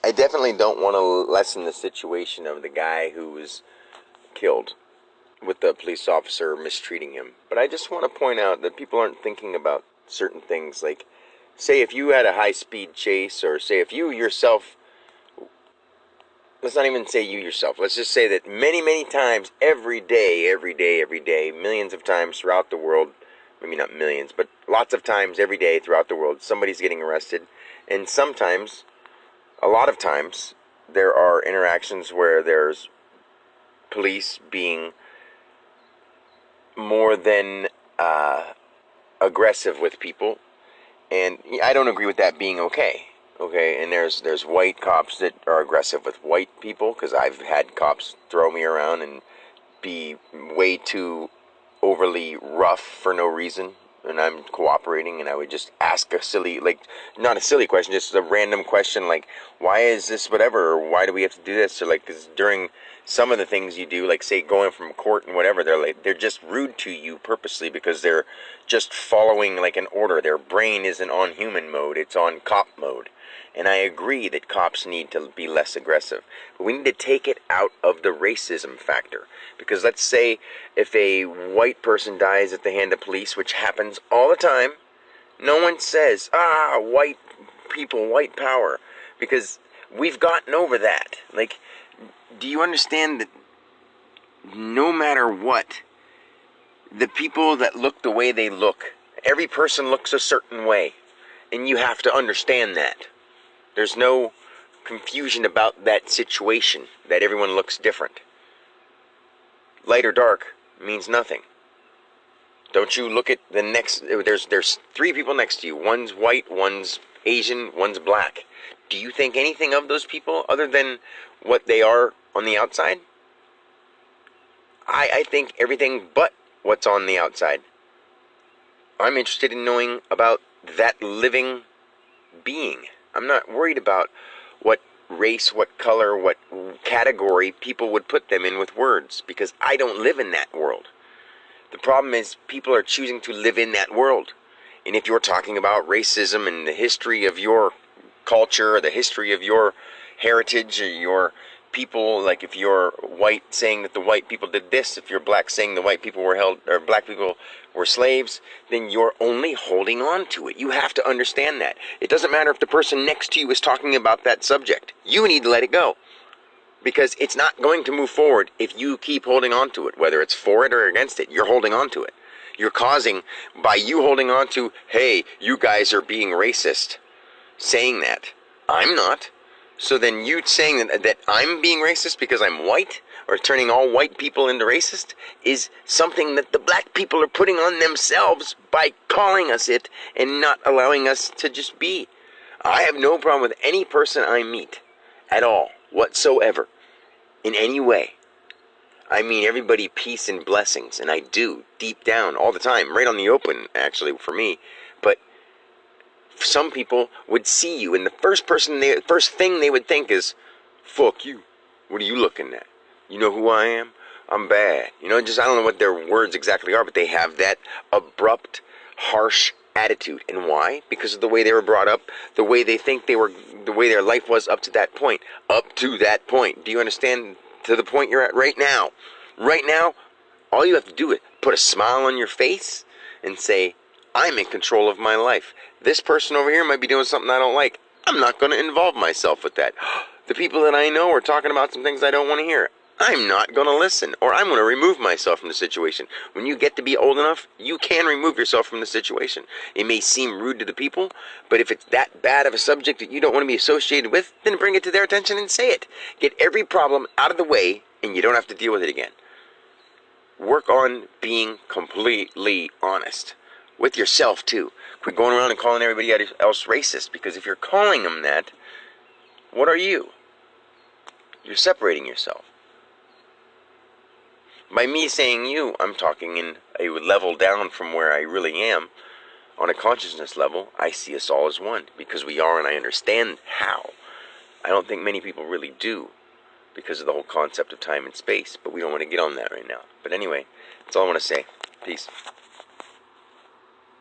I definitely don't want to lessen the situation of the guy who was killed with the police officer mistreating him. But I just want to point out that people aren't thinking about certain things. Like, say if you had a high-speed chase, or say if you yourself, let's not even say you yourself, let's just say that many, many times, every day, millions of times throughout the world, maybe not millions, but lots of times every day throughout the world, somebody's getting arrested. And sometimes, a lot of times, there are interactions where there's police being more than aggressive with people, and I don't agree with that being okay. Okay, and there's white cops that are aggressive with white people, because I've had cops throw me around and be way too overly rough for no reason, and I'm cooperating, and I would just ask a silly, like, not a silly question, just a random question, like, why is this whatever, or why do we have to do this, or like, because during some of the things you do, like say going from court and whatever, they're just rude to you purposely because they're just following like an order. Their brain isn't on human mode, it's on cop mode. And I agree that cops need to be less aggressive, but we need to take it out of the racism factor. Because let's say if a white person dies at the hand of police, which happens all the time, no one says, white people, white power, because we've gotten over that. Like, do you understand that no matter what, the people that look the way they look, every person looks a certain way, and you have to understand that. There's no confusion about that situation, that everyone looks different. Light or dark means nothing. Don't you look at the next, there's three people next to you. One's white, one's Asian, one's black. Do you think anything of those people other than what they are on the outside? I think everything but what's on the outside. I'm interested in knowing about that living being. I'm not worried about what race, what color, what category people would put them in with words, because I don't live in that world. The problem is people are choosing to live in that world. And if you're talking about racism and the history of your culture, or the history of your heritage, or your people, like if you're white saying that the white people did this, if you're black saying the white people were held, or black people were slaves, then you're only holding on to it. You have to understand that. It doesn't matter if the person next to you is talking about that subject. You need to let it go. Because it's not going to move forward if you keep holding on to it. Whether it's for it or against it, you're holding on to it. You're causing, by you holding on to, hey, you guys are being racist, saying that. I'm not. So then you saying that I'm being racist because I'm white, or turning all white people into racist, is something that the black people are putting on themselves by calling us it and not allowing us to just be. I have no problem with any person I meet at all, whatsoever, in any way. I mean everybody peace and blessings, and I do, deep down, all the time, right on the open, actually, for me. But some people would see you, and the first thing they would think is, fuck you. What are you looking at? You know who I am? I'm bad. You know, just, I don't know what their words exactly are, but they have that abrupt, harsh attitude. And why? Because of the way they were brought up, the way they think they were, the way their life was up to that point. Up to that point. Do you understand? To the point you're at right now. Right now, all you have to do is put a smile on your face and say, I'm in control of my life. This person over here might be doing something I don't like. I'm not going to involve myself with that. The people that I know are talking about some things I don't want to hear. I'm not going to listen, or I'm going to remove myself from the situation. When you get to be old enough, you can remove yourself from the situation. It may seem rude to the people, but if it's that bad of a subject that you don't want to be associated with, then bring it to their attention and say it. Get every problem out of the way, and you don't have to deal with it again. Work on being completely honest. With yourself, too. Quit going around and calling everybody else racist, because if you're calling them that, what are you? You're separating yourself. By me saying you, I'm talking in a level down from where I really am. On a consciousness level, I see us all as one, because we are, and I understand how. I don't think many people really do, because of the whole concept of time and space, but we don't want to get on that right now. But anyway, that's all I want to say. Peace.